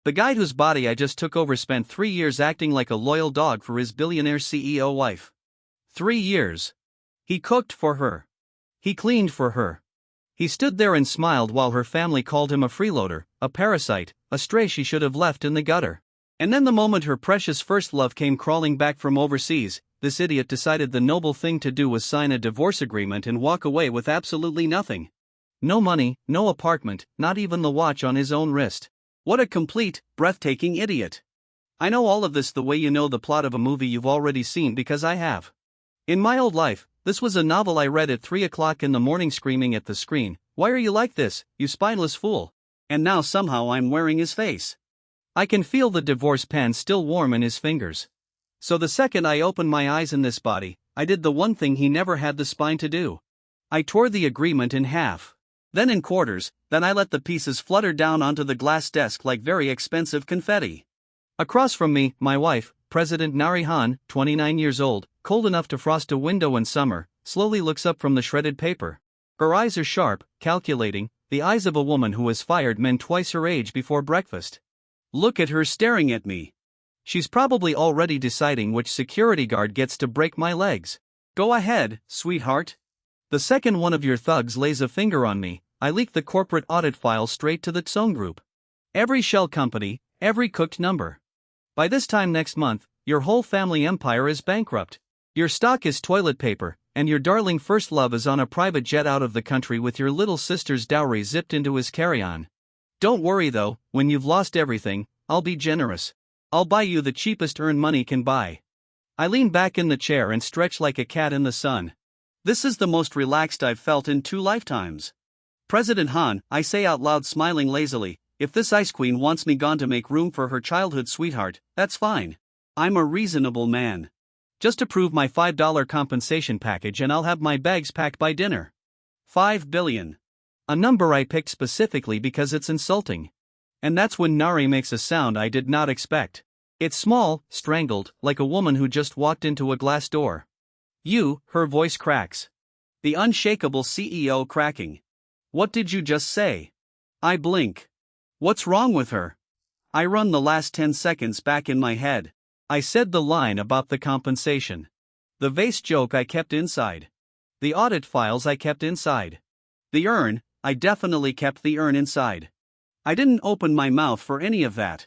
The guy whose body I just took over spent 3 years acting like a loyal dog for his billionaire CEO wife. 3 years. He cooked for her. He cleaned for her. He stood there and smiled while her family called him a freeloader, a parasite, a stray she should have left in the gutter. And then the moment her precious first love came crawling back from overseas, this idiot decided the noble thing to do was sign a divorce agreement and walk away with absolutely nothing. No money, no apartment, not even the watch on his own wrist. What a complete, breathtaking idiot. I know all of this the way you know the plot of a movie you've already seen because I have. In my old life, this was a novel I read at 3 o'clock in the morning screaming at the screen, "Why are you like this, you spineless fool?" And now somehow I'm wearing his face. I can feel the divorce pen still warm in his fingers. So the second I opened my eyes in this body, I did the one thing he never had the spine to do. I tore the agreement in half. Then in quarters, then I let the pieces flutter down onto the glass desk like very expensive confetti. Across from me, my wife, President Arie, 29 years old, cold enough to frost a window in summer, slowly looks up from the shredded paper. Her eyes are sharp, calculating, the eyes of a woman who has fired men twice her age before breakfast. Look at her staring at me. She's probably already deciding which security guard gets to break my legs. Go ahead, sweetheart. The second one of your thugs lays a finger on me, I leak the corporate audit file straight to the Tsone Group. Every shell company, every cooked number. By this time next month, your whole family empire is bankrupt. Your stock is toilet paper, and your darling first love is on a private jet out of the country with your little sister's dowry zipped into his carry-on. Don't worry though, when you've lost everything, I'll be generous. I'll buy you the cheapest earned money can buy. I lean back in the chair and stretch like a cat in the sun. This is the most relaxed I've felt in 2 lifetimes. President Han, I say out loud smiling lazily, if this ice queen wants me gone to make room for her childhood sweetheart, that's fine. I'm a reasonable man. Just approve my $5 compensation package and I'll have my bags packed by dinner. 5 billion. A number I picked specifically because it's insulting. And that's when Arie makes a sound I did not expect. It's small, strangled, like a woman who just walked into a glass door. You, her voice cracks. The unshakable CEO cracking. What did you just say? I blink. What's wrong with her? I run the last 10 seconds back in my head. I said the line about the compensation. The vase joke I kept inside. The audit files I kept inside. The urn, I definitely kept the urn inside. I didn't open my mouth for any of that.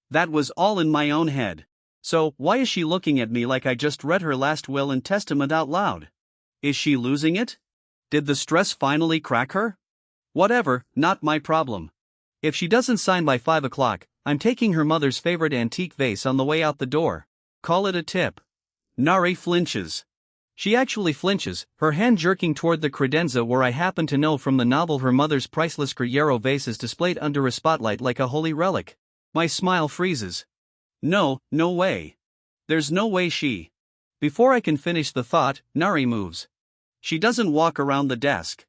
That was all in my own head. So, why is she looking at me like I just read her last will and testament out loud? Is she losing it? Did the stress finally crack her? Whatever, not my problem. If she doesn't sign by 5 o'clock, I'm taking her mother's favorite antique vase on the way out the door. Call it a tip. Arie flinches. She actually flinches, her hand jerking toward the credenza where I happen to know from the novel her mother's priceless Guerrero vase is displayed under a spotlight like a holy relic. My smile freezes. No way. There's no way she. Before I can finish the thought, Arie moves. She doesn't walk around the desk.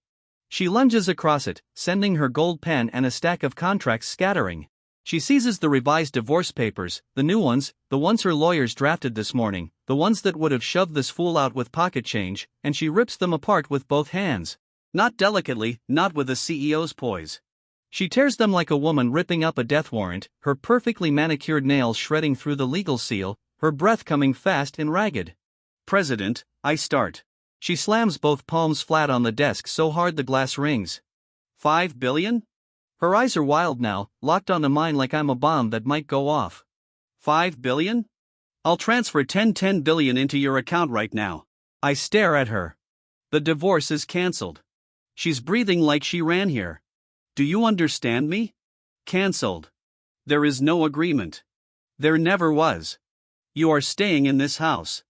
She lunges across it, sending her gold pen and a stack of contracts scattering. She seizes the revised divorce papers, the new ones, the ones her lawyers drafted this morning, the ones that would have shoved this fool out with pocket change, and she rips them apart with both hands. Not delicately, not with a CEO's poise. She tears them like a woman ripping up a death warrant, her perfectly manicured nails shredding through the legal seal, her breath coming fast and ragged. President, I start. She slams both palms flat on the desk so hard the glass rings. 5 billion? Her eyes are wild now, locked onto mine like I'm a bomb that might go off. 5 billion? I'll transfer 10 billion into your account right now. I stare at her. The divorce is cancelled. She's breathing like she ran here. Do you understand me? Cancelled. There is no agreement. There never was. You are staying in this house.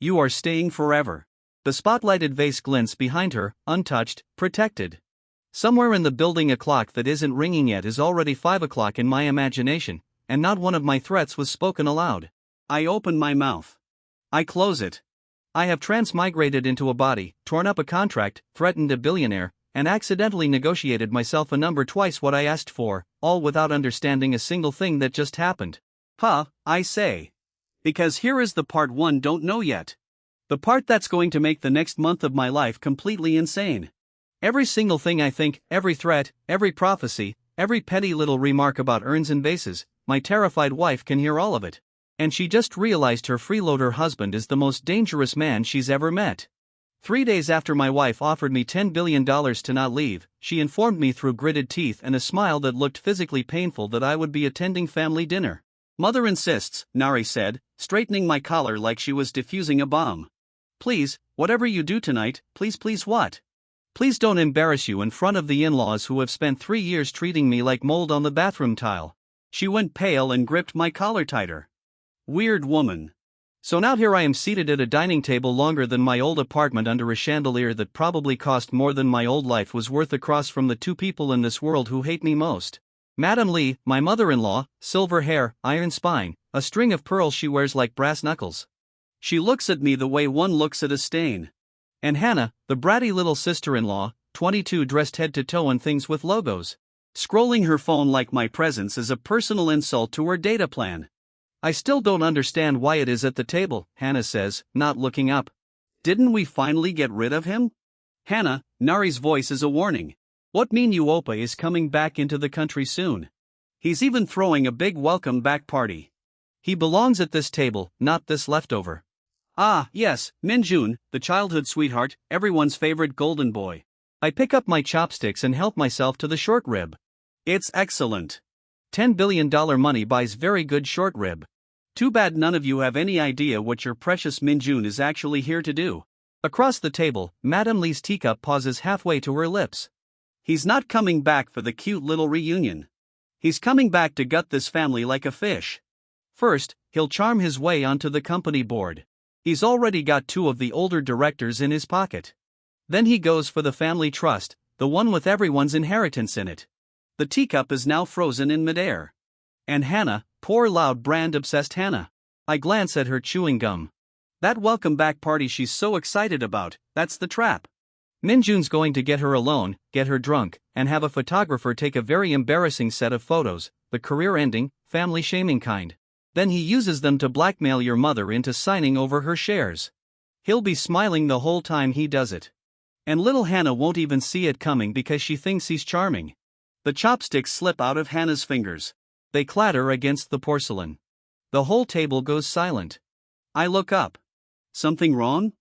You are staying forever. The spotlighted vase glints behind her, untouched, protected. Somewhere in the building a clock that isn't ringing yet is already 5 o'clock in my imagination, and not one of my threats was spoken aloud. I open my mouth. I close it. I have transmigrated into a body, torn up a contract, threatened a billionaire, and accidentally negotiated myself a number twice what I asked for, all without understanding a single thing that just happened. I say. Because here is the part one don't know yet. The part that's going to make the next month of my life completely insane. Every single thing I think, every threat, every prophecy, every petty little remark about urns and vases, my terrified wife can hear all of it. And she just realized her freeloader husband is the most dangerous man she's ever met. 3 days after my wife offered me $10 billion to not leave, she informed me through gritted teeth and a smile that looked physically painful that I would be attending family dinner. Mother insists, Nari said, straightening my collar like she was defusing a bomb. Please, whatever you do tonight, please what? Please don't embarrass you in front of the in-laws who have spent 3 years treating me like mold on the bathroom tile. She went pale and gripped my collar tighter. Weird woman. So now here I am seated at a dining table longer than my old apartment under a chandelier that probably cost more than my old life was worth across from the two people in this world who hate me most. Madam Lee, my mother-in-law, silver hair, iron spine, a string of pearls she wears like brass knuckles. She looks at me the way one looks at a stain. And Hannah, the bratty little sister-in-law, 22, dressed head to toe in things with logos. Scrolling her phone like my presence is a personal insult to her data plan. I still don't understand why it is at the table, Hannah says, not looking up. Didn't we finally get rid of him? Hannah, Nari's voice is a warning. What mean you Opa is coming back into the country soon? He's even throwing a big welcome back party. He belongs at this table, not this leftover. Ah, yes, Minjun, the childhood sweetheart, everyone's favorite golden boy. I pick up my chopsticks and help myself to the short rib. It's excellent. $10 billion money buys very good short rib. Too bad none of you have any idea what your precious Minjun is actually here to do. Across the table, Madame Lee's teacup pauses halfway to her lips. He's not coming back for the cute little reunion. He's coming back to gut this family like a fish. First, he'll charm his way onto the company board. He's already got 2 of the older directors in his pocket. Then he goes for the family trust, the one with everyone's inheritance in it. The teacup is now frozen in midair. And Hannah, poor loud brand-obsessed Hannah. I glance at her chewing gum. That welcome back party she's so excited about, that's the trap. Minjun's going to get her alone, get her drunk, and have a photographer take a very embarrassing set of photos, the career-ending, family-shaming kind. Then he uses them to blackmail your mother into signing over her shares. He'll be smiling the whole time he does it. And little Hannah won't even see it coming because she thinks he's charming. The chopsticks slip out of Hannah's fingers. They clatter against the porcelain. The whole table goes silent. I look up. Something wrong?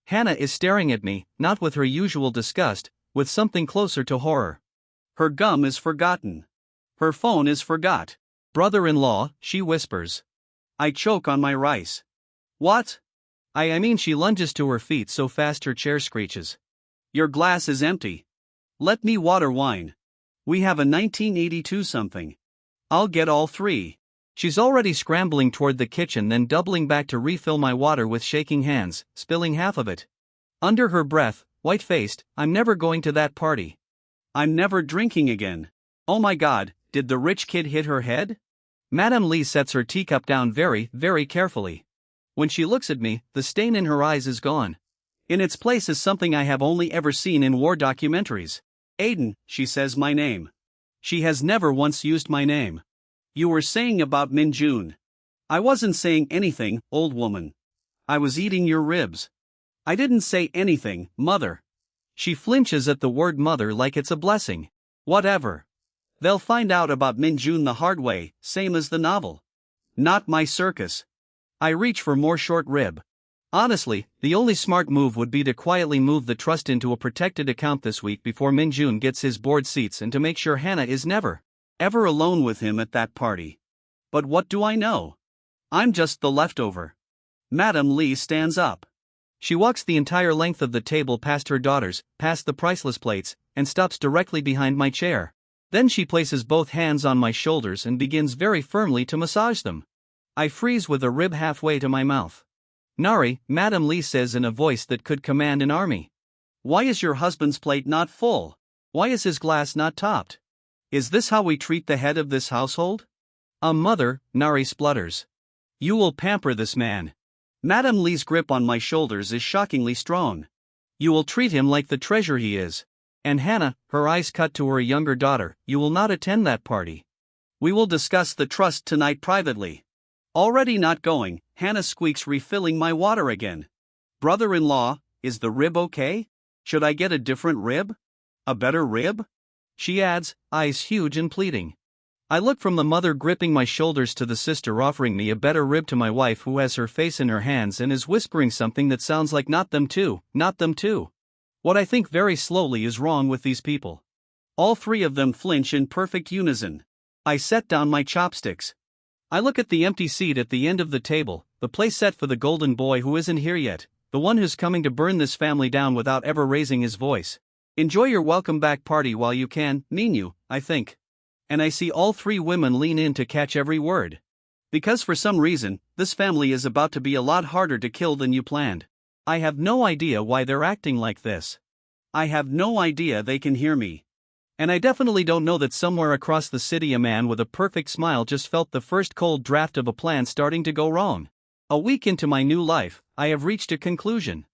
Hannah is staring at me, not with her usual disgust, with something closer to horror. Her gum is forgotten. Her phone is forgot. Brother-in-law, she whispers. I choke on my rice. What? I mean she lunges to her feet so fast her chair screeches. Your glass is empty. Let me water wine. We have a 1982 something. I'll get all 3. She's already scrambling toward the kitchen, then doubling back to refill my water with shaking hands, spilling half of it. Under her breath, white-faced, I'm never going to that party. I'm never drinking again. Oh my God, did the rich kid hit her head? Madame Lee sets her teacup down very, very carefully. When she looks at me, the stain in her eyes is gone. In its place is something I have only ever seen in war documentaries. Aiden, she says my name. She has never once used my name. You were saying about Minjun. I wasn't saying anything, old woman. I was eating your ribs. I didn't say anything, mother. She flinches at the word mother like it's a blessing. Whatever. They'll find out about Minjun the hard way, same as the novel. Not my circus. I reach for more short rib. Honestly, the only smart move would be to quietly move the trust into a protected account this week before Minjun gets his board seats and to make sure Hannah is never, ever alone with him at that party. But what do I know? I'm just the leftover. Madame Lee stands up. She walks the entire length of the table past her daughters, past the priceless plates, and stops directly behind my chair. Then she places both hands on my shoulders and begins very firmly to massage them. I freeze with a rib halfway to my mouth. Nari, Madame Lee says in a voice that could command an army. Why is your husband's plate not full? Why is his glass not topped? Is this how we treat the head of this household? Mother, Nari splutters. You will pamper this man. Madame Lee's grip on my shoulders is shockingly strong. You will treat him like the treasure he is. And Hannah, her eyes cut to her younger daughter, you will not attend that party. We will discuss the trust tonight privately. Already not going, Hannah squeaks, refilling my water again. Brother-in-law, is the rib okay? Should I get a different rib? A better rib? She adds, eyes huge and pleading. I look from the mother gripping my shoulders to the sister offering me a better rib to my wife who has her face in her hands and is whispering something that sounds like not them too, not them too. What I think very slowly is wrong with these people. All three of them flinch in perfect unison. I set down my chopsticks. I look at the empty seat at the end of the table, the place set for the golden boy who isn't here yet, the one who's coming to burn this family down without ever raising his voice. Enjoy your welcome back party while you can, Minu, I think. And I see all three women lean in to catch every word. Because for some reason, this family is about to be a lot harder to kill than you planned. I have no idea why they're acting like this. I have no idea they can hear me. And I definitely don't know that somewhere across the city a man with a perfect smile just felt the first cold draft of a plan starting to go wrong. A week into my new life, I have reached a conclusion.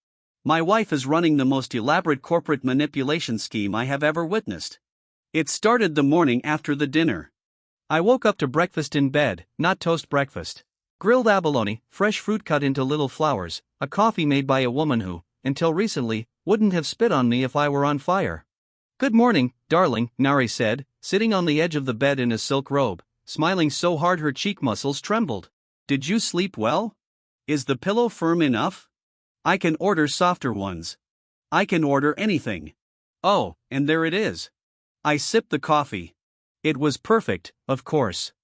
My wife is running the most elaborate corporate manipulation scheme I have ever witnessed. It started the morning after the dinner. I woke up to breakfast in bed, not toast breakfast. Grilled abalone, fresh fruit cut into little flowers, a coffee made by a woman who, until recently, wouldn't have spit on me if I were on fire. Good morning, darling, Nari said, sitting on the edge of the bed in a silk robe, smiling so hard her cheek muscles trembled. Did you sleep well? Is the pillow firm enough? I can order softer ones. I can order anything. Oh, and there it is. I sipped the coffee. It was perfect, of course.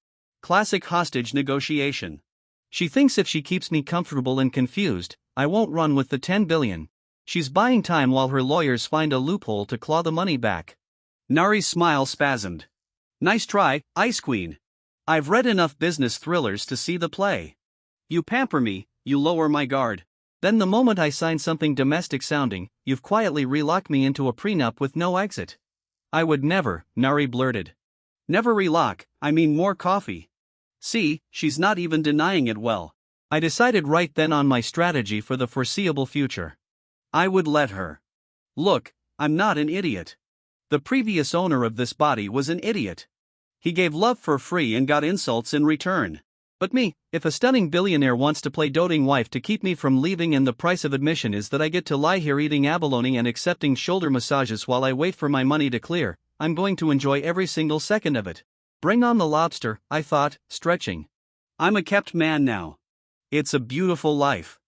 Classic hostage negotiation. She thinks if she keeps me comfortable and confused, I won't run with the 10 billion. She's buying time while her lawyers find a loophole to claw the money back. Nari's smile spasmed. Nice try, Ice Queen. I've read enough business thrillers to see the play. You pamper me, you lower my guard. Then the moment I sign something domestic sounding, you've quietly relocked me into a prenup with no exit. I would never, Nari blurted. Never relock, I mean more coffee. See, she's not even denying it well. I decided right then on my strategy for the foreseeable future. I would let her. Look, I'm not an idiot. The previous owner of this body was an idiot. He gave love for free and got insults in return. But me, if a stunning billionaire wants to play doting wife to keep me from leaving and the price of admission is that I get to lie here eating abalone and accepting shoulder massages while I wait for my money to clear, I'm going to enjoy every single second of it. Bring on the lobster, I thought, stretching. I'm a kept man now. It's a beautiful life.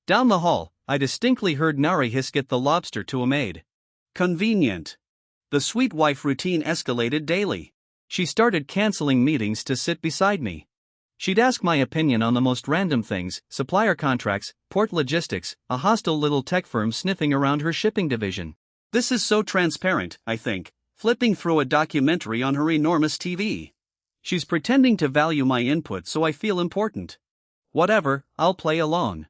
Down the hall, I distinctly heard Nari hiss get the lobster to a maid. Convenient. The sweet wife routine escalated daily. She started canceling meetings to sit beside me. She'd ask my opinion on the most random things, supplier contracts, port logistics, a hostile little tech firm sniffing around her shipping division. This is so transparent, I think, flipping through a documentary on her enormous TV. She's pretending to value my input so I feel important. Whatever, I'll play along.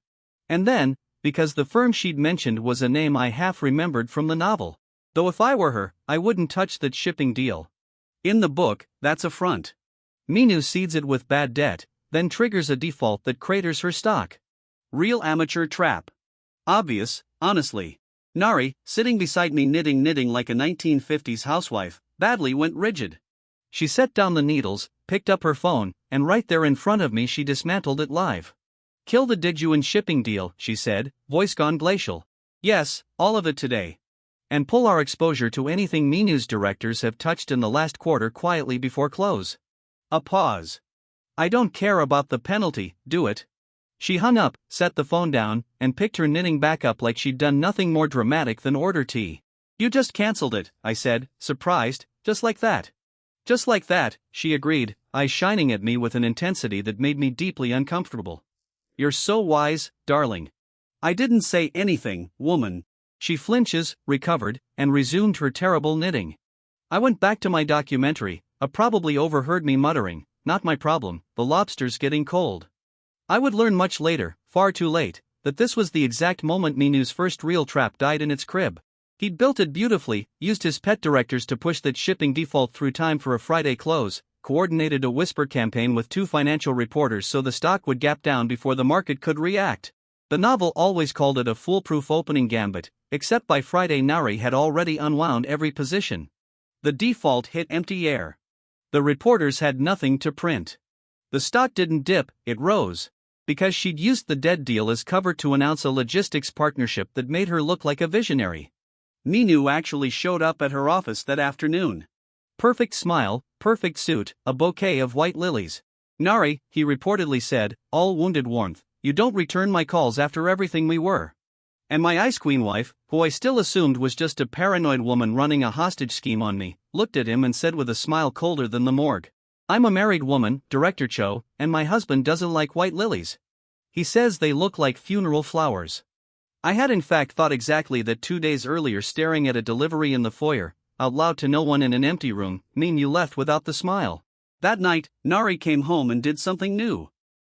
And then, because the firm she'd mentioned was a name I half remembered from the novel. Though if I were her, I wouldn't touch that shipping deal. In the book, that's a front. Minu seeds it with bad debt, then triggers a default that craters her stock. Real amateur trap. Obvious, honestly. Nari, sitting beside me knitting like a 1950s housewife, badly went rigid. She set down the needles, picked up her phone, and right there in front of me she dismantled it live. Kill the Dijuan shipping deal, she said, voice gone glacial. Yes, all of it today. And pull our exposure to anything Minu's directors have touched in the last quarter quietly before close. A pause. I don't care about the penalty, do it. She hung up, set the phone down, and picked her knitting back up like she'd done nothing more dramatic than order tea. You just cancelled it, I said, surprised, just like that. Just like that, she agreed, eyes shining at me with an intensity that made me deeply uncomfortable. You're so wise, darling. I didn't say anything, woman. She flinches, recovered, and resumed her terrible knitting. I went back to my documentary. Probably overheard me muttering, not my problem, the lobster's getting cold. I would learn much later, far too late, that this was the exact moment Minu's first real trap died in its crib. He'd built it beautifully, used his pet directors to push that shipping default through time for a Friday close, coordinated a whisper campaign with 2 financial reporters so the stock would gap down before the market could react. The novel always called it a foolproof opening gambit, except by Friday Nari had already unwound every position. The default hit empty air. The reporters had nothing to print. The stock didn't dip, it rose. Because she'd used the dead deal as cover to announce a logistics partnership that made her look like a visionary. Minu actually showed up at her office that afternoon. Perfect smile, perfect suit, a bouquet of white lilies. Nari, he reportedly said, all wounded warmth, you don't return my calls after everything we were. And my Ice Queen wife, who I still assumed was just a paranoid woman running a hostage scheme on me, looked at him and said with a smile colder than the morgue. I'm a married woman, Director Cho, and my husband doesn't like white lilies. He says they look like funeral flowers. I had in fact thought exactly that 2 days earlier, staring at a delivery in the foyer, out loud to no one in an empty room, mean you left without the smile. That night, Nari came home and did something new.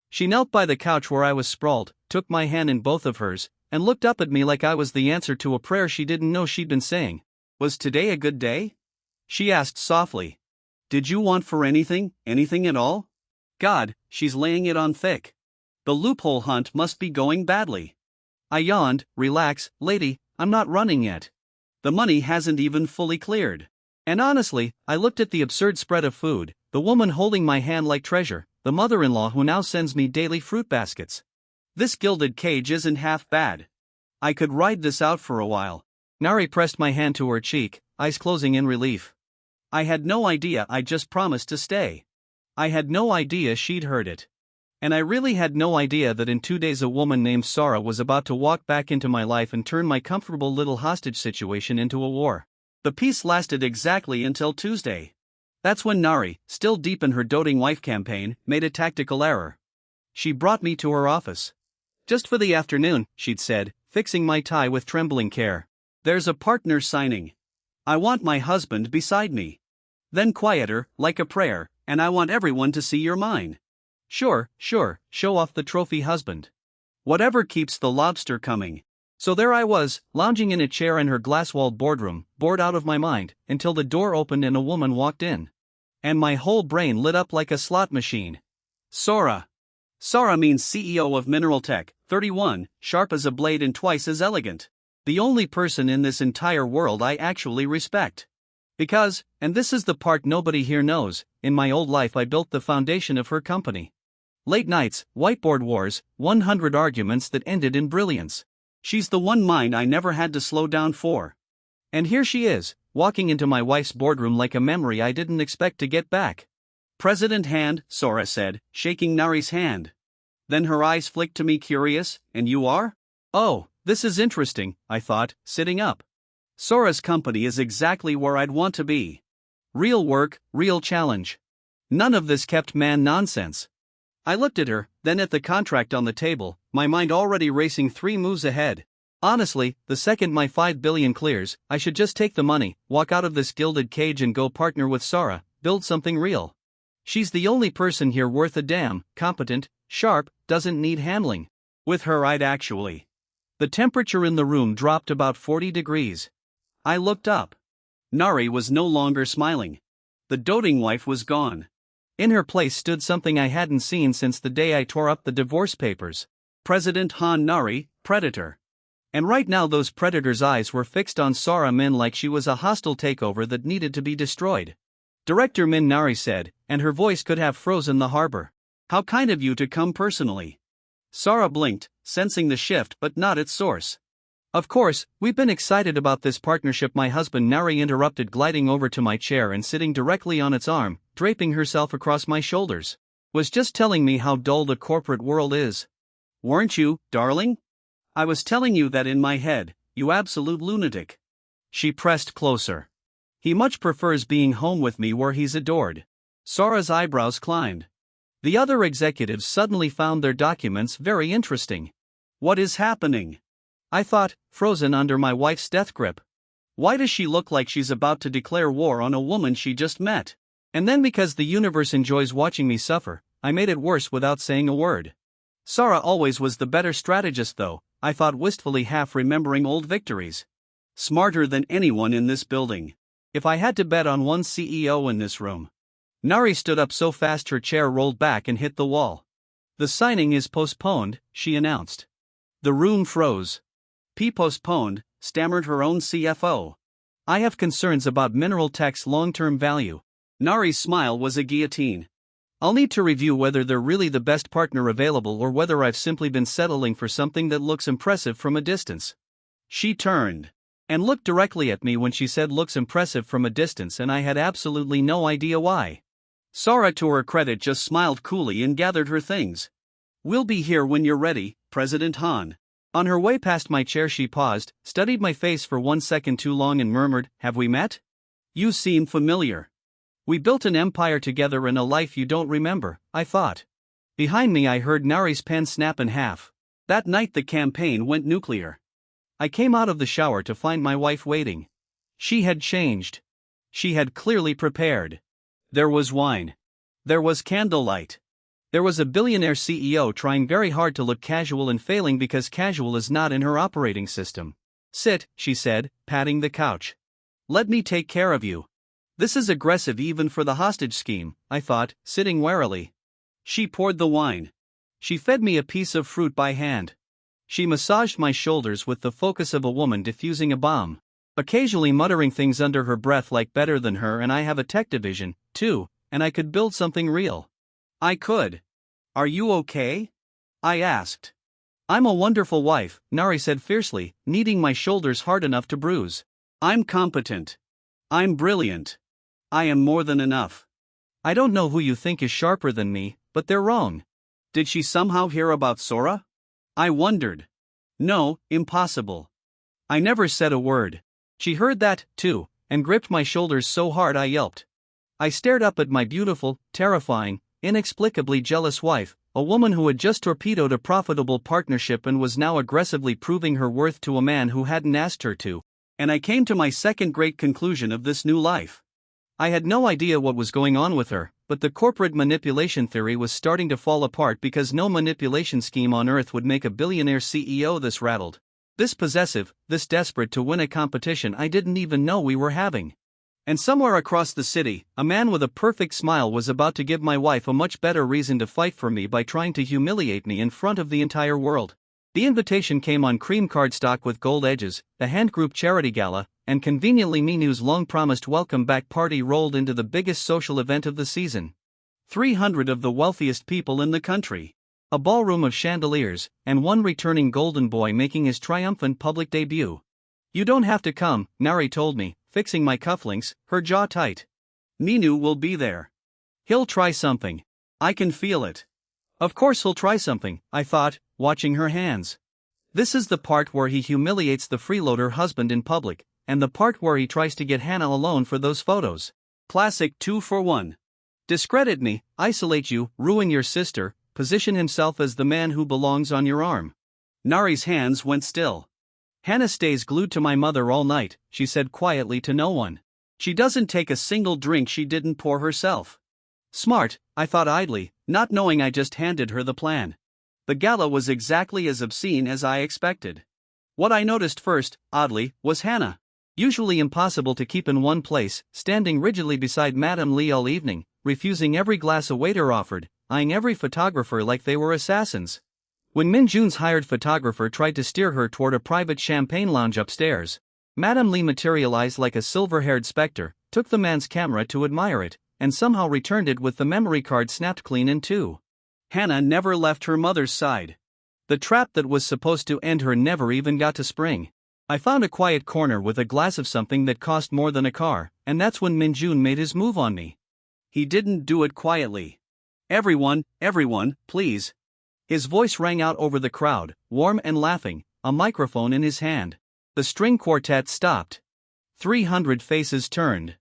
She knelt by the couch where I was sprawled, took my hand in both of hers, and looked up at me like I was the answer to a prayer she didn't know she'd been saying. Was today a good day? She asked softly. Did you want for anything at all? God, she's laying it on thick. The loophole hunt must be going badly. I yawned. Relax, lady, I'm not running yet. The money hasn't even fully cleared. And honestly, I looked at the absurd spread of food, the woman holding my hand like treasure, the mother-in-law who now sends me daily fruit baskets. This gilded cage isn't half bad. I could ride this out for a while. Nari pressed my hand to her cheek, eyes closing in relief. I had no idea I'd just promised to stay. I had no idea she'd heard it. And I really had no idea that in 2 days a woman named Sarah was about to walk back into my life and turn my comfortable little hostage situation into a war. The peace lasted exactly until Tuesday. That's when Nari, still deep in her doting wife campaign, made a tactical error. She brought me to her office. Just for the afternoon, she'd said, fixing my tie with trembling care. There's a partner signing. I want my husband beside me. Then quieter, like a prayer, and I want everyone to see you're mine. Sure, show off the trophy husband. Whatever keeps the lobster coming. So there I was, lounging in a chair in her glass-walled boardroom, bored out of my mind, until the door opened and a woman walked in. And my whole brain lit up like a slot machine. Sora. Sora means CEO of Mineral Tech, 31, sharp as a blade and twice as elegant. The only person in this entire world I actually respect. Because, and this is the part nobody here knows, in my old life I built the foundation of her company. Late nights, whiteboard wars, 100 arguments that ended in brilliance. She's the one mind I never had to slow down for. And here she is, walking into my wife's boardroom like a memory I didn't expect to get back. President hand, Sora said, shaking Nari's hand. Then her eyes flicked to me curious, and you are? Oh, this is interesting, I thought, sitting up. Sora's company is exactly where I'd want to be. Real work, real challenge. None of this kept man nonsense. I looked at her, then at the contract on the table, my mind already racing 3 moves ahead. Honestly, the second my 5 billion clears, I should just take the money, walk out of this gilded cage and go partner with Sara, build something real. She's the only person here worth a damn, competent, sharp, doesn't need handling. With her I'd actually. The temperature in the room dropped about 40 degrees. I looked up. Nari was no longer smiling. The doting wife was gone. In her place stood something I hadn't seen since the day I tore up the divorce papers. President Han Nari, predator. And right now those predator's eyes were fixed on Sara Min like she was a hostile takeover that needed to be destroyed. Director Min, Nari said, and her voice could have frozen the harbor. How kind of you to come personally. Sara blinked, sensing the shift but not its source. Of course, we've been excited about this partnership, my husband, Nari interrupted, gliding over to my chair and sitting directly on its arm, draping herself across my shoulders. Was just telling me how dull the corporate world is. Weren't you, darling? I was telling you that in my head, you absolute lunatic. She pressed closer. He much prefers being home with me where he's adored. Sara's eyebrows climbed. The other executives suddenly found their documents very interesting. What is happening? I thought, frozen under my wife's death grip. Why does she look like she's about to declare war on a woman she just met? And then because the universe enjoys watching me suffer, I made it worse without saying a word. Sara always was the better strategist though, I thought wistfully, half remembering old victories. Smarter than anyone in this building. If I had to bet on one CEO in this room. Nari stood up so fast her chair rolled back and hit the wall. The signing is postponed, she announced. The room froze. Postponed, stammered her own CFO. I have concerns about Mineral Tech's long-term value. Nari's smile was a guillotine. I'll need to review whether they're really the best partner available or whether I've simply been settling for something that looks impressive from a distance. She turned. and looked directly at me when she said looks impressive from a distance, and I had absolutely no idea why. Sora, to her credit, just smiled coolly and gathered her things. "We'll be here when you're ready, President Han." On her way past my chair she paused, studied my face for 1 second too long and murmured, "Have we met? You seem familiar. We built an empire together in a life you don't remember," I thought. Behind me I heard Nari's pen snap in half. That night the campaign went nuclear. I came out of the shower to find my wife waiting. She had changed. She had clearly prepared. There was wine. There was candlelight. There was a billionaire CEO trying very hard to look casual and failing because casual is not in her operating system. "Sit," she said, patting the couch. "Let me take care of you." This is aggressive even for the hostage scheme, I thought, sitting warily. She poured the wine. She fed me a piece of fruit by hand. She massaged my shoulders with the focus of a woman defusing a bomb, occasionally muttering things under her breath like "better than her," and I have a tech division, too, and I could build something real. I could. "Are you okay?" I asked. "I'm a wonderful wife," Nari said fiercely, kneading my shoulders hard enough to bruise. "I'm competent. I'm brilliant. I am more than enough. I don't know who you think is sharper than me, but they're wrong." Did she somehow hear about Sora? I wondered. No, impossible. I never said a word. She heard that, too, and gripped my shoulders so hard I yelped. I stared up at my beautiful, terrifying, inexplicably jealous wife, a woman who had just torpedoed a profitable partnership and was now aggressively proving her worth to a man who hadn't asked her to, and I came to my second great conclusion of this new life. I had no idea what was going on with her, but the corporate manipulation theory was starting to fall apart because no manipulation scheme on earth would make a billionaire CEO this rattled, this possessive, this desperate to win a competition I didn't even know we were having. And somewhere across the city, a man with a perfect smile was about to give my wife a much better reason to fight for me by trying to humiliate me in front of the entire world. The invitation came on cream cardstock with gold edges, the Hand Group charity gala, and conveniently Minu's long-promised welcome back party rolled into the biggest social event of the season. 300 of the wealthiest people in the country. A ballroom of chandeliers, and one returning golden boy making his triumphant public debut. "You don't have to come," Nari told me, fixing my cufflinks, her jaw tight. "Minu will be there. He'll try something. I can feel it." Of course he'll try something, I thought, watching her hands. This is the part where he humiliates the freeloader husband in public, and the part where he tries to get Hannah alone for those photos. Classic 2-for-1. Discredit me, isolate you, ruin your sister, position himself as the man who belongs on your arm. Nari's hands went still. "Hannah stays glued to my mother all night," she said quietly to no one. "She doesn't take a single drink she didn't pour herself." Smart, I thought idly, not knowing I just handed her the plan. The gala was exactly as obscene as I expected. What I noticed first, oddly, was Hannah. Usually impossible to keep in one place, standing rigidly beside Madame Lee all evening, refusing every glass a waiter offered, eyeing every photographer like they were assassins. When Min Jun's hired photographer tried to steer her toward a private champagne lounge upstairs, Madame Lee materialized like a silver-haired specter, took the man's camera to admire it, and somehow returned it with the memory card snapped clean in two. Hannah never left her mother's side. The trap that was supposed to end her never even got to spring. I found a quiet corner with a glass of something that cost more than a car, and that's when Min Jun made his move on me. He didn't do it quietly. Everyone, please." His voice rang out over the crowd, warm and laughing, a microphone in his hand. The string quartet stopped. 300 faces turned.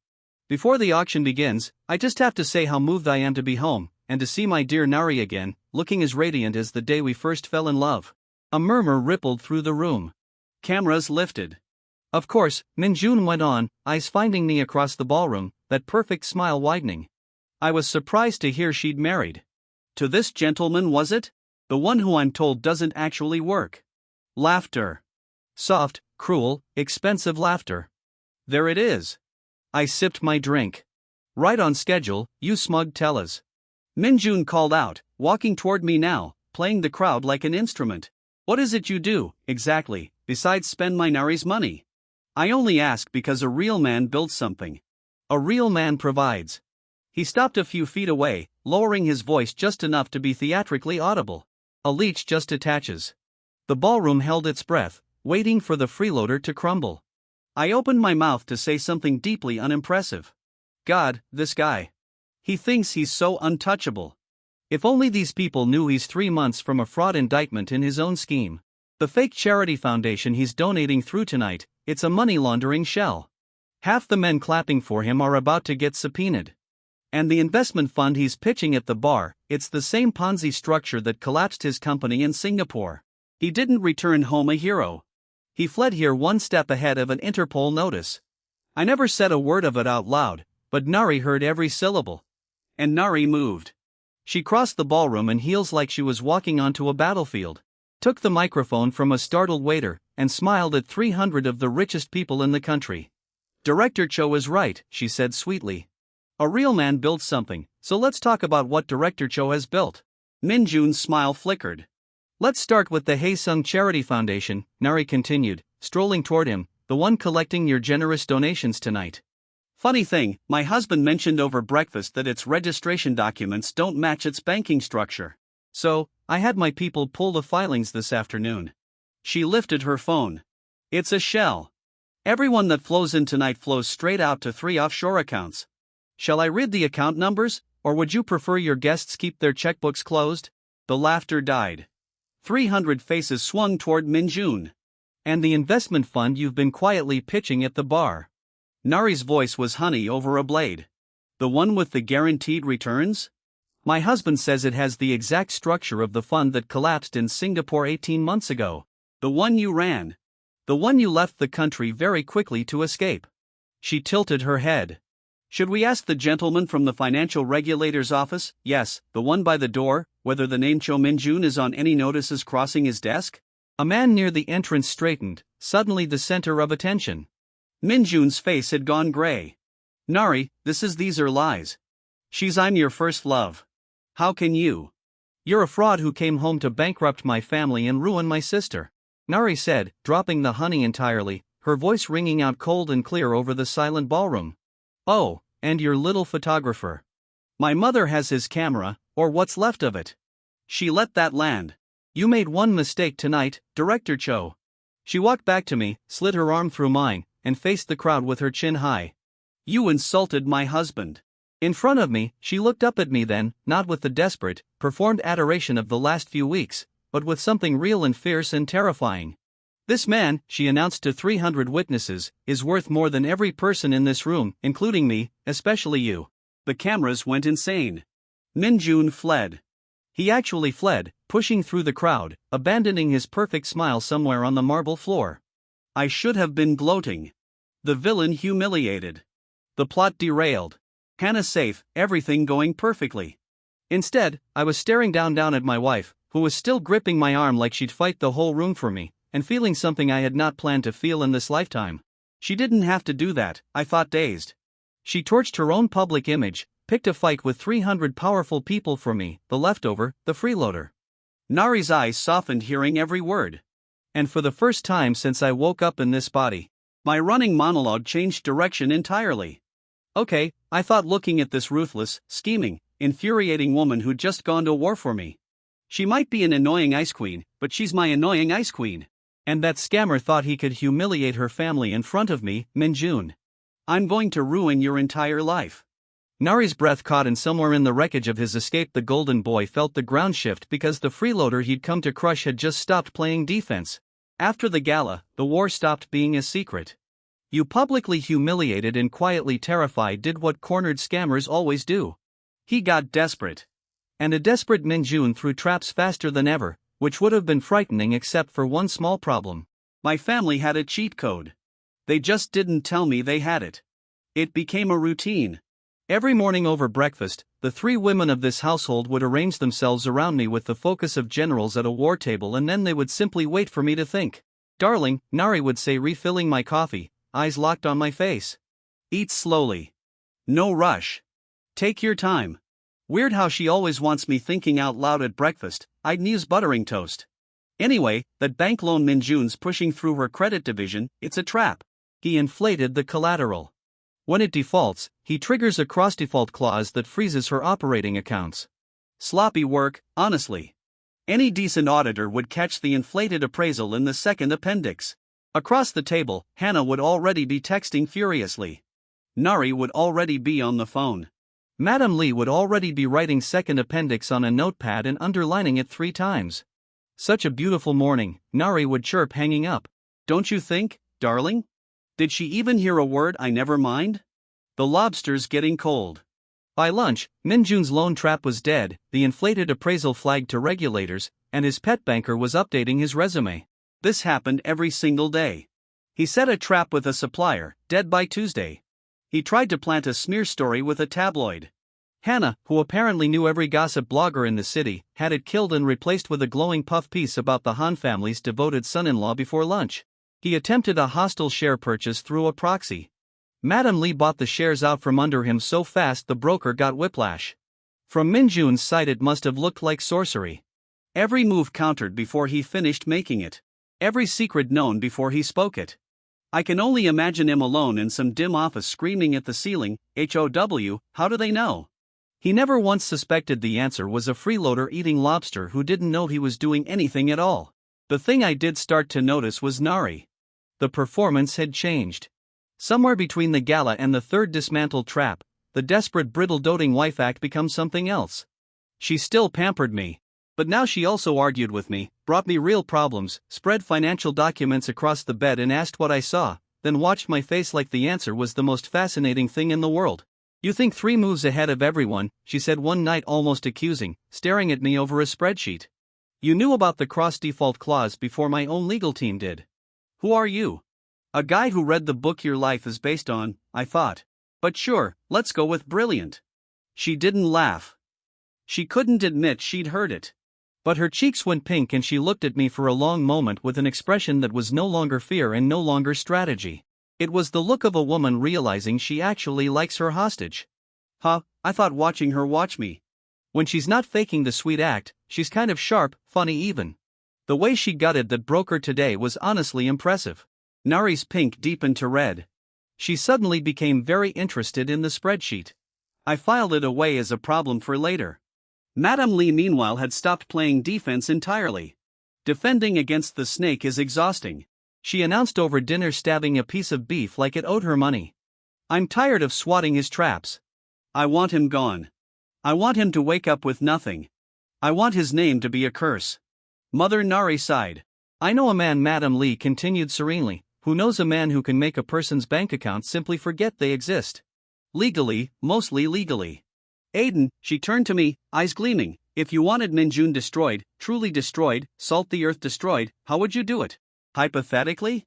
"Before the auction begins, I just have to say how moved I am to be home, and to see my dear Nari again, looking as radiant as the day we first fell in love." A murmur rippled through the room. Cameras lifted. Of course, Min Jun went on, eyes finding me across the ballroom, that perfect smile widening. "I was surprised to hear she'd married. To this gentleman, was it? The one who I'm told doesn't actually work." Laughter. Soft, cruel, expensive laughter. "There it is." I sipped my drink. "Right on schedule, you smug tellas." Min Jun called out, walking toward me now, playing the crowd like an instrument. "What is it you do, exactly, besides spend my Nari's money?" "I only ask because a real man builds something. A real man provides." He stopped a few feet away, lowering his voice just enough to be theatrically audible. "A leech just attaches." The ballroom held its breath, waiting for the freeloader to crumble. I opened my mouth to say something deeply unimpressive. God, this guy. He thinks he's so untouchable. If only these people knew he's 3 months from a fraud indictment in his own scheme. The fake charity foundation he's donating through tonight, it's a money laundering shell. Half the men clapping for him are about to get subpoenaed. And the investment fund he's pitching at the bar, it's the same Ponzi structure that collapsed his company in Singapore. He didn't return home a hero. He fled here one step ahead of an Interpol notice. I never said a word of it out loud, but Nari heard every syllable. And Nari moved. She crossed the ballroom in heels like she was walking onto a battlefield, took the microphone from a startled waiter, and smiled at 300 of the richest people in the country. Director Cho is right, she said sweetly. A real man builds something, so let's talk about what Director Cho has built. Min Jun's smile flickered. Let's start with the Haesung Charity Foundation, Nari continued, strolling toward him, the one collecting your generous donations tonight. Funny thing, my husband mentioned over breakfast that its registration documents don't match its banking structure. So, I had my people pull the filings this afternoon. She lifted her phone. It's a shell. Everyone that flows in tonight flows straight out to 3 offshore accounts. Shall I read the account numbers, or would you prefer your guests keep their checkbooks closed? The laughter died. 300 faces swung toward Min Jun. And the investment fund you've been quietly pitching at the bar. Nari's voice was honey over a blade. The one with the guaranteed returns? My husband says it has the exact structure of the fund that collapsed in Singapore 18 months ago. The one you ran. The one you left the country very quickly to escape. She tilted her head. Should we ask the gentleman from the financial regulator's office, yes, the one by the door, whether the name Cho Min Jun is on any notices crossing his desk? A man near the entrance straightened, suddenly the center of attention. Min Jun's face had gone gray. Nari, these are lies. I'm your first love. How can you? You're a fraud who came home to bankrupt my family and ruin my sister. Nari said, dropping the honey entirely, her voice ringing out cold and clear over the silent ballroom. Oh, and your little photographer. My mother has his camera, or what's left of it. She let that land. You made one mistake tonight, Director Cho. She walked back to me, slid her arm through mine, and faced the crowd with her chin high. You insulted my husband. In front of me, she looked up at me then, not with the desperate, performed adoration of the last few weeks, but with something real and fierce and terrifying. This man, she announced to 300 witnesses, is worth more than every person in this room, including me, especially you. The cameras went insane. Min Jun fled. He actually fled, pushing through the crowd, abandoning his perfect smile somewhere on the marble floor. I should have been gloating. The villain humiliated. The plot derailed. Hannah safe, everything going perfectly. Instead, I was staring down at my wife, who was still gripping my arm like she'd fight the whole room for me, and feeling something I had not planned to feel in this lifetime. She didn't have to do that, I thought dazed. She torched her own public image, picked a fight with 300 powerful people for me, the leftover, the freeloader. Nari's eyes softened hearing every word. And for the first time since I woke up in this body, my running monologue changed direction entirely. Okay, I thought looking at this ruthless, scheming, infuriating woman who'd just gone to war for me. She might be an annoying ice queen, but she's my annoying ice queen. And that scammer thought he could humiliate her family in front of me, Min Jun. I'm going to ruin your entire life. Nari's breath caught, and somewhere in the wreckage of his escape the golden boy felt the ground shift because the freeloader he'd come to crush had just stopped playing defense. After the gala, the war stopped being a secret. You publicly humiliated and quietly terrified did what cornered scammers always do. He got desperate. And a desperate Min Jun threw traps faster than ever, which would have been frightening except for one small problem. My family had a cheat code. They just didn't tell me they had it. It became a routine. Every morning over breakfast, the 3 women of this household would arrange themselves around me with the focus of generals at a war table, and then they would simply wait for me to think. Darling, Nari would say, refilling my coffee, eyes locked on my face. Eat slowly. No rush. Take your time. Weird how she always wants me thinking out loud at breakfast. I'd use buttering toast. Anyway, that bank loan Min Jun's pushing through her credit division, it's a trap. He inflated the collateral. When it defaults, he triggers a cross-default clause that freezes her operating accounts. Sloppy work, honestly. Any decent auditor would catch the inflated appraisal in the second appendix. Across the table, Hannah would already be texting furiously. Nari would already be on the phone. Madam Lee would already be writing second appendix on a notepad and underlining it 3 times. Such a beautiful morning, Nari would chirp hanging up. Don't you think, darling? Did she even hear a word I never mind? The lobster's getting cold. By lunch, Minjun's loan trap was dead, the inflated appraisal flagged to regulators, and his pet banker was updating his resume. This happened every single day. He set a trap with a supplier, dead by Tuesday. He tried to plant a smear story with a tabloid. Hannah, who apparently knew every gossip blogger in the city, had it killed and replaced with a glowing puff piece about the Han family's devoted son-in-law before lunch. He attempted a hostile share purchase through a proxy. Madam Lee bought the shares out from under him so fast the broker got whiplash. From Minjun's side it must have looked like sorcery. Every move countered before he finished making it. Every secret known before he spoke it. I can only imagine him alone in some dim office screaming at the ceiling, "HOW, how do they know?" He never once suspected the answer was a freeloader eating lobster who didn't know he was doing anything at all. The thing I did start to notice was Nari. The performance had changed. Somewhere between the gala and the third dismantled trap, the desperate brittle doting wife act becomes something else. She still pampered me. But now she also argued with me, brought me real problems, spread financial documents across the bed and asked what I saw, then watched my face like the answer was the most fascinating thing in the world. "You think 3 moves ahead of everyone," she said one night almost accusing, staring at me over a spreadsheet. "You knew about the cross-default clause before my own legal team did. Who are you?" "A guy who read the book your life is based on," I thought. "But sure, let's go with brilliant." She didn't laugh. She couldn't admit she'd heard it. But her cheeks went pink and she looked at me for a long moment with an expression that was no longer fear and no longer strategy. It was the look of a woman realizing she actually likes her hostage. Huh, I thought watching her watch me. When she's not faking the sweet act, she's kind of sharp, funny even. The way she gutted that broker today was honestly impressive. Nari's pink deepened to red. She suddenly became very interested in the spreadsheet. I filed it away as a problem for later. Madam Lee meanwhile had stopped playing defense entirely. Defending against the snake is exhausting. She announced over dinner stabbing a piece of beef like it owed her money. "I'm tired of swatting his traps. I want him gone. I want him to wake up with nothing. I want his name to be a curse." Mother Nari sighed. "I know a man," Madam Lee continued serenely, "who knows a man who can make a person's bank account simply forget they exist. Legally, mostly legally. Aiden," she turned to me, eyes gleaming, "if you wanted Minjun destroyed, truly destroyed, salt the earth destroyed, how would you do it? Hypothetically?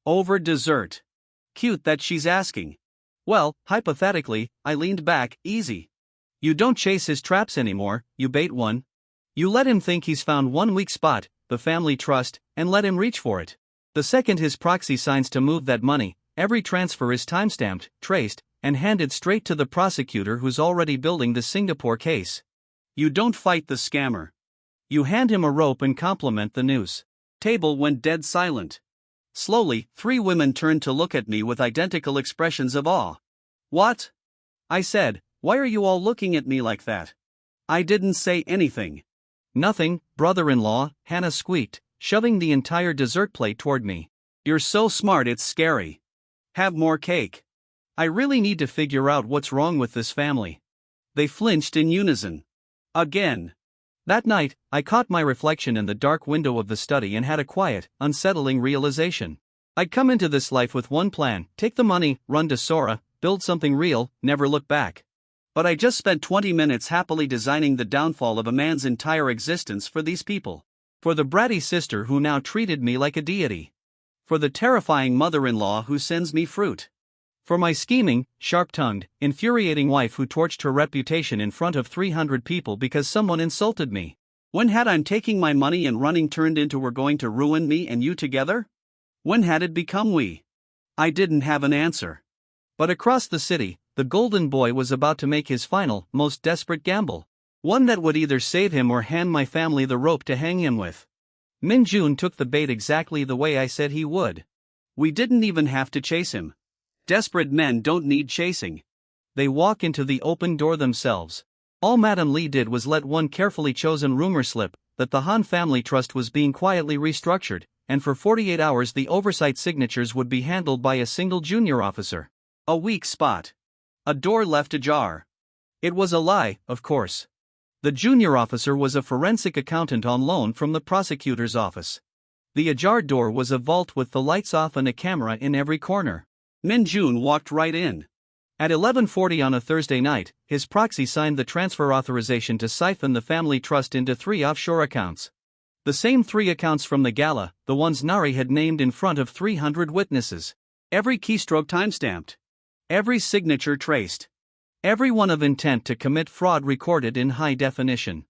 Over dessert. Cute that she's asking. Well, hypothetically," I leaned back, "easy. You don't chase his traps anymore, you bait one. You let him think he's found one weak spot, the family trust, and let him reach for it. The second his proxy signs to move that money, every transfer is timestamped, traced, and handed straight to the prosecutor who's already building the Singapore case. You don't fight the scammer. You hand him a rope and compliment the noose." Table went dead silent. Slowly, 3 women turned to look at me with identical expressions of awe. "What?" I said. "Why are you all looking at me like that?" I didn't say anything. "Nothing, brother-in-law," Hannah squeaked, shoving the entire dessert plate toward me. "You're so smart it's scary. Have more cake. I really need to figure out what's wrong with this family." They flinched in unison. Again. That night, I caught my reflection in the dark window of the study and had a quiet, unsettling realization. I'd come into this life with one plan: take the money, run to Sora, build something real, never look back. But I just spent 20 minutes happily designing the downfall of a man's entire existence for these people. For the bratty sister who now treated me like a deity. For the terrifying mother-in-law who sends me fruit. For my scheming, sharp-tongued, infuriating wife who torched her reputation in front of 300 people because someone insulted me. When had I'm taking my money and running turned into we're going to ruin me and you together? When had it become we? I didn't have an answer. But across the city, the golden boy was about to make his final, most desperate gamble. One that would either save him or hand my family the rope to hang him with. Minjun took the bait exactly the way I said he would. We didn't even have to chase him. Desperate men don't need chasing. They walk into the open door themselves. All Madam Lee did was let one carefully chosen rumor slip, that the Han family trust was being quietly restructured, and for 48 hours the oversight signatures would be handled by a single junior officer. A weak spot. A door left ajar. It was a lie, of course. The junior officer was a forensic accountant on loan from the prosecutor's office. The ajar door was a vault with the lights off and a camera in every corner. Min-jun walked right in. At 11:40 on a Thursday night, his proxy signed the transfer authorization to siphon the family trust into 3 offshore accounts. The same 3 accounts from the gala, the ones Nari had named in front of 300 witnesses. Every keystroke timestamped. Every signature traced. Every one of intent to commit fraud recorded in high definition.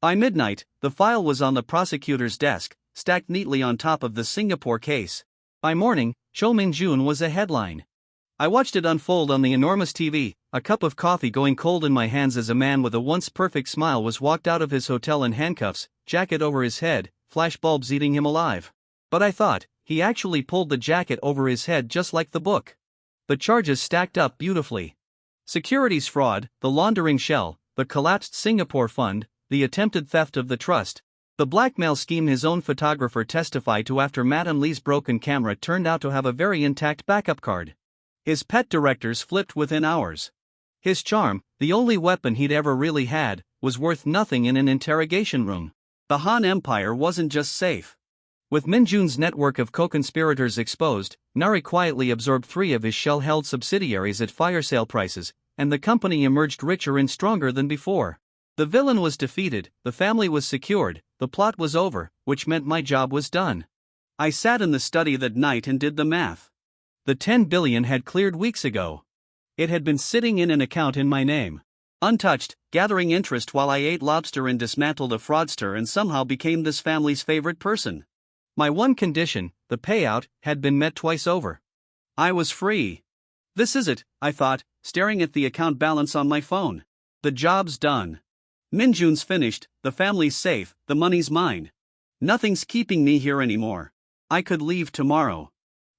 By midnight, the file was on the prosecutor's desk, stacked neatly on top of the Singapore case. By morning, Cho Min-jun was a headline. I watched it unfold on the enormous TV, a cup of coffee going cold in my hands as a man with a once perfect smile was walked out of his hotel in handcuffs, jacket over his head, flashbulbs eating him alive. But I thought, he actually pulled the jacket over his head just like the book. The charges stacked up beautifully. Securities fraud, the laundering shell, the collapsed Singapore fund, the attempted theft of the trust. The blackmail scheme his own photographer testified to after Madame Lee's broken camera turned out to have a very intact backup card. His pet directors flipped within hours. His charm, the only weapon he'd ever really had, was worth nothing in an interrogation room. The Han Empire wasn't just safe. With Min-jun's network of co-conspirators exposed, Nari quietly absorbed 3 of his shell-held subsidiaries at fire sale prices, and the company emerged richer and stronger than before. The villain was defeated, the family was secured, the plot was over, which meant my job was done. I sat in the study that night and did the math. The 10 billion had cleared weeks ago. It had been sitting in an account in my name. Untouched, gathering interest while I ate lobster and dismantled a fraudster and somehow became this family's favorite person. My one condition, the payout, had been met twice over. I was free. This is it, I thought, staring at the account balance on my phone. The job's done. Min-jun's finished, the family's safe, the money's mine. Nothing's keeping me here anymore. I could leave tomorrow.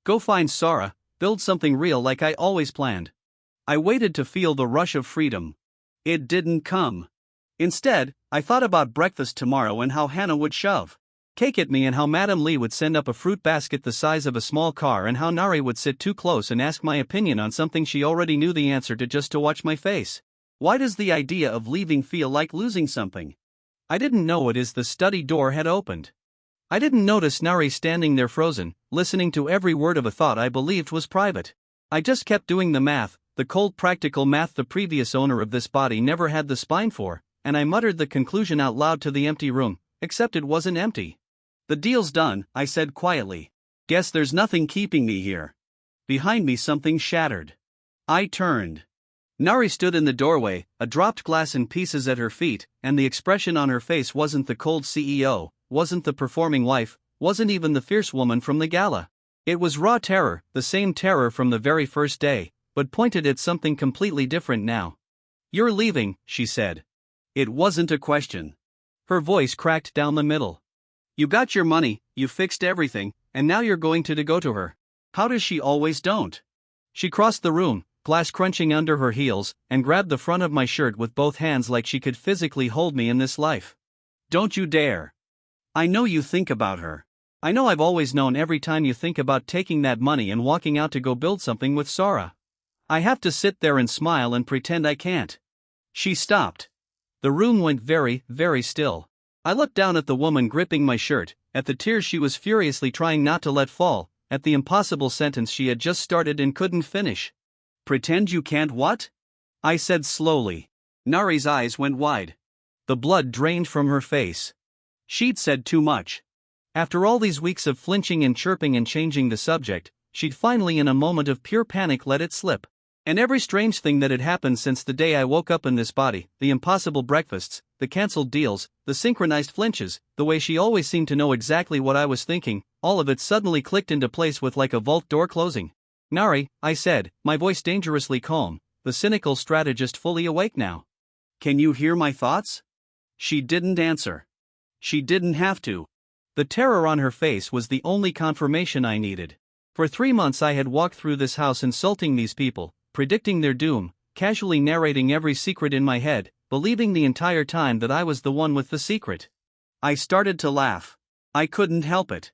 Go find Sara, build something real like I always planned. I waited to feel the rush of freedom. It didn't come. Instead, I thought about breakfast tomorrow and how Hannah would shove cake at me and how Madame Lee would send up a fruit basket the size of a small car and how Nari would sit too close and ask my opinion on something she already knew the answer to just to watch my face. Why does the idea of leaving feel like losing something? I didn't know it as the study door had opened. I didn't notice Nari standing there frozen, listening to every word of a thought I believed was private. I just kept doing the math, the cold practical math the previous owner of this body never had the spine for, and I muttered the conclusion out loud to the empty room, except it wasn't empty. The deal's done, I said quietly. Guess there's nothing keeping me here. Behind me something shattered. I turned. Nari stood in the doorway, a dropped glass in pieces at her feet, and the expression on her face wasn't the cold CEO, wasn't the performing wife, wasn't even the fierce woman from the gala. It was raw terror, the same terror from the very first day, but pointed at something completely different now. You're leaving, she said. It wasn't a question. Her voice cracked down the middle. You got your money, you fixed everything, and now you're going to go to her. How does she always don't? She crossed the room, glass crunching under her heels, and grabbed the front of my shirt with both hands like she could physically hold me in this life. Don't you dare. I know you think about her. I know I've always known every time you think about taking that money and walking out to go build something with Sara. I have to sit there and smile and pretend I can't. She stopped. The room went very, very still. I looked down at the woman gripping my shirt, at the tears she was furiously trying not to let fall, at the impossible sentence she had just started and couldn't finish. Pretend you can't what? I said slowly. Nari's eyes went wide. The blood drained from her face. She'd said too much. After all these weeks of flinching and chirping and changing the subject, she'd finally in a moment of pure panic let it slip. And every strange thing that had happened since the day I woke up in this body, the impossible breakfasts, the cancelled deals, the synchronized flinches, the way she always seemed to know exactly what I was thinking, all of it suddenly clicked into place with like a vault door closing. Nari, I said, my voice dangerously calm, the cynical strategist fully awake now. Can you hear my thoughts? She didn't answer. She didn't have to. The terror on her face was the only confirmation I needed. For 3 months I had walked through this house insulting these people, predicting their doom, casually narrating every secret in my head, believing the entire time that I was the one with the secret. I started to laugh. I couldn't help it.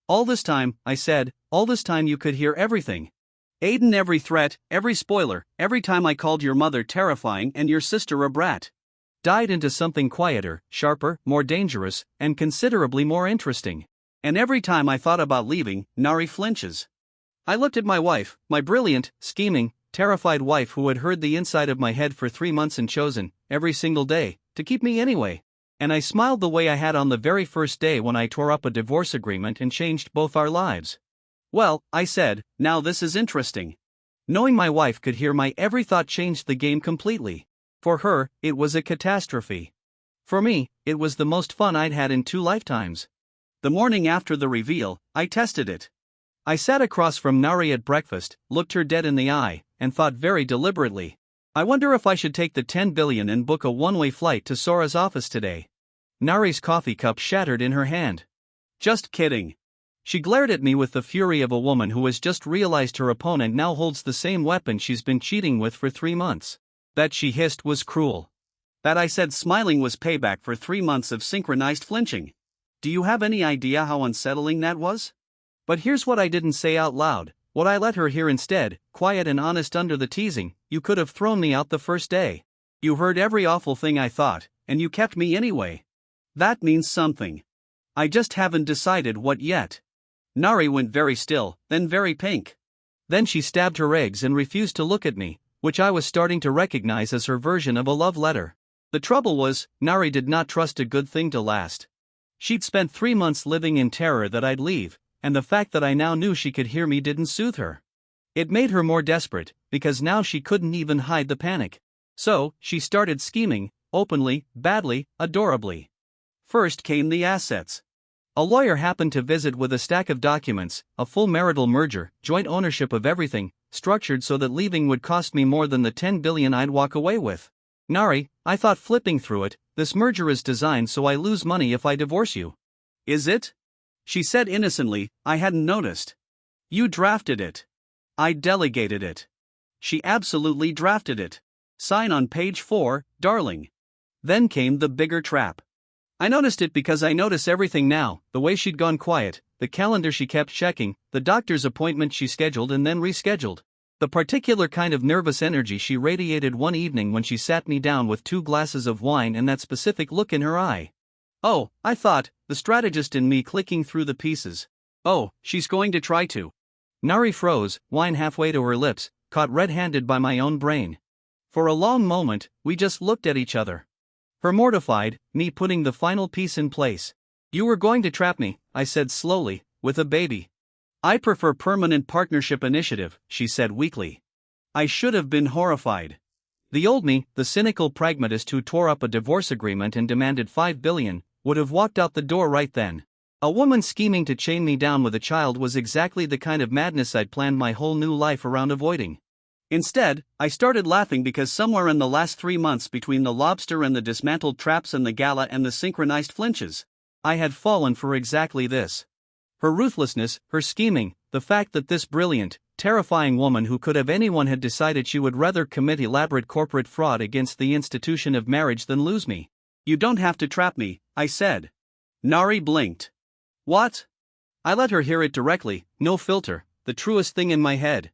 All this time, I said, all this time you could hear everything. Aiden, every threat, every spoiler, every time I called your mother terrifying and your sister a brat. Died into something quieter, sharper, more dangerous, and considerably more interesting. And every time I thought about leaving, Nari flinches. I looked at my wife, my brilliant, scheming, terrified wife who had heard the inside of my head for 3 months and chosen, every single day, to keep me anyway. And I smiled the way I had on the very first day when I tore up a divorce agreement and changed both our lives. Well, I said, now this is interesting. Knowing my wife could hear my every thought changed the game completely. For her, it was a catastrophe. For me, it was the most fun I'd had in 2 lifetimes. The morning after the reveal, I tested it. I sat across from Nari at breakfast, looked her dead in the eye, and thought very deliberately. I wonder if I should take the 10 billion and book a one-way flight to Sora's office today. Nari's coffee cup shattered in her hand. Just kidding. She glared at me with the fury of a woman who has just realized her opponent now holds the same weapon she's been cheating with for 3 months. That, she hissed, was cruel. That, I said, smiling, was payback for 3 months of synchronized flinching. Do you have any idea how unsettling that was? But here's what I didn't say out loud, what I let her hear instead, quiet and honest under the teasing: you could have thrown me out the first day. You heard every awful thing I thought, and you kept me anyway. That means something. I just haven't decided what yet. Nari went very still, then very pink. Then she stabbed her eggs and refused to look at me, which I was starting to recognize as her version of a love letter. The trouble was, Nari did not trust a good thing to last. She'd spent 3 months living in terror that I'd leave, and the fact that I now knew she could hear me didn't soothe her. It made her more desperate, because now she couldn't even hide the panic. So, she started scheming, openly, badly, adorably. First came the assets. A lawyer happened to visit with a stack of documents, a full marital merger, joint ownership of everything, structured so that leaving would cost me more than the 10 billion I'd walk away with. Nari, I thought, flipping through it, this merger is designed so I lose money if I divorce you. Is it? She said innocently, I hadn't noticed. You drafted it. I delegated it. She absolutely drafted it. Sign on page 4, darling. Then came the bigger trap. I noticed it because I notice everything now: the way she'd gone quiet, the calendar she kept checking, the doctor's appointment she scheduled and then rescheduled. The particular kind of nervous energy she radiated one evening when she sat me down with 2 glasses of wine and that specific look in her eye. Oh, I thought, the strategist in me clicking through the pieces. Oh, she's going to try to. Nari froze, wine halfway to her lips, caught red-handed by my own brain. For a long moment, we just looked at each other. Her mortified, me putting the final piece in place. You were going to trap me, I said slowly, with a baby. I prefer permanent partnership initiative, she said weakly. I should have been horrified. The old me, the cynical pragmatist who tore up a divorce agreement and demanded 5 billion, would have walked out the door right then. A woman scheming to chain me down with a child was exactly the kind of madness I'd planned my whole new life around avoiding. Instead, I started laughing because somewhere in the last 3 months, between the lobster and the dismantled traps and the gala and the synchronized flinches, I had fallen for exactly this. Her ruthlessness, her scheming, the fact that this brilliant, terrifying woman who could have anyone had decided she would rather commit elaborate corporate fraud against the institution of marriage than lose me. You don't have to trap me, I said. Nari blinked. What? I let her hear it directly, no filter, the truest thing in my head.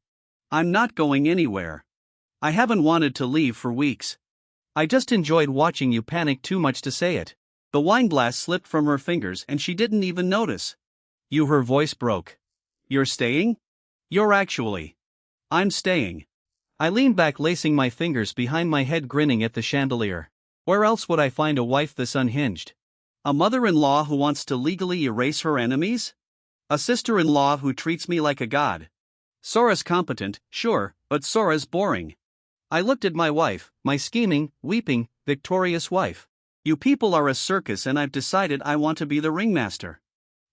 I'm not going anywhere. I haven't wanted to leave for weeks. I just enjoyed watching you panic too much to say it. The wine glass slipped from her fingers and she didn't even notice. You, her voice broke. You're staying? You're actually. I'm staying. I leaned back, lacing my fingers behind my head, grinning at the chandelier. Where else would I find a wife this unhinged? A mother-in-law who wants to legally erase her enemies? A sister-in-law who treats me like a god? Sora's competent, sure, but Sora's boring. I looked at my wife, my scheming, weeping, victorious wife. You people are a circus and I've decided I want to be the ringmaster.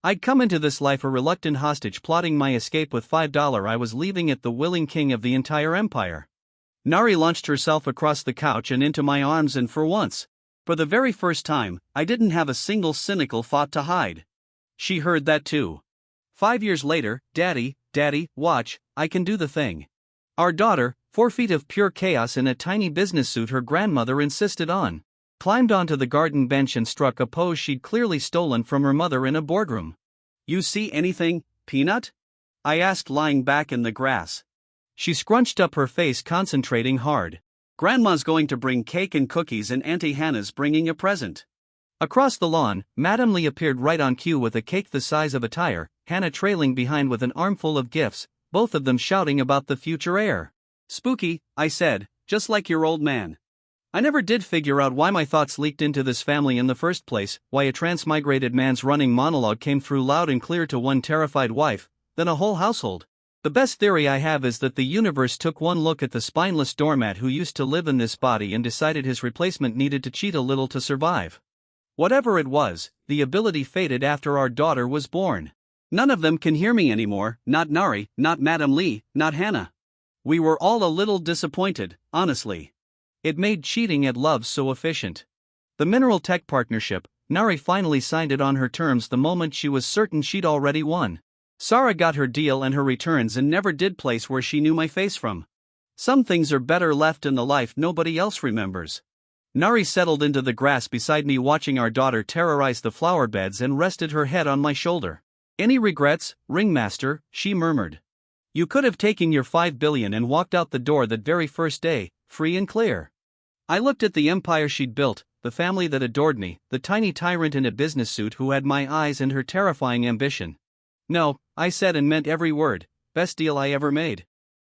I'd come into this life a reluctant hostage, plotting my escape with $5. I was leaving it the willing king of the entire empire. Nari launched herself across the couch and into my arms, and for once, for the very first time, I didn't have a single cynical thought to hide. She heard that too. 5 years later, Daddy, watch, I can do the thing. Our daughter, 4 feet of pure chaos in a tiny business suit her grandmother insisted on, climbed onto the garden bench and struck a pose she'd clearly stolen from her mother in a boardroom. You see anything, Peanut? I asked, lying back in the grass. She scrunched up her face, concentrating hard. Grandma's going to bring cake and cookies, and Auntie Hannah's bringing a present. Across the lawn, Madame Lee appeared right on cue with a cake the size of a tire, Hannah trailing behind with an armful of gifts, both of them shouting about the future heir. Spooky, I said, just like your old man. I never did figure out why my thoughts leaked into this family in the first place, why a transmigrated man's running monologue came through loud and clear to one terrified wife, then a whole household. The best theory I have is that the universe took one look at the spineless doormat who used to live in this body and decided his replacement needed to cheat a little to survive. Whatever it was, the ability faded after our daughter was born. None of them can hear me anymore, not Nari, not Madame Lee, not Hannah. We were all a little disappointed, honestly. It made cheating at love so efficient. The mineral tech partnership, Nari finally signed it on her terms the moment she was certain she'd already won. Sarah got her deal and her returns and never did place where she knew my face from. Some things are better left in the life nobody else remembers. Nari settled into the grass beside me, watching our daughter terrorize the flower beds, and rested her head on my shoulder. Any regrets, Ringmaster? She murmured. You could have taken your 5 billion and walked out the door that very first day, free and clear. I looked at the empire she'd built, the family that adored me, the tiny tyrant in a business suit who had my eyes and her terrifying ambition. No, I said and meant every word, best deal I ever made.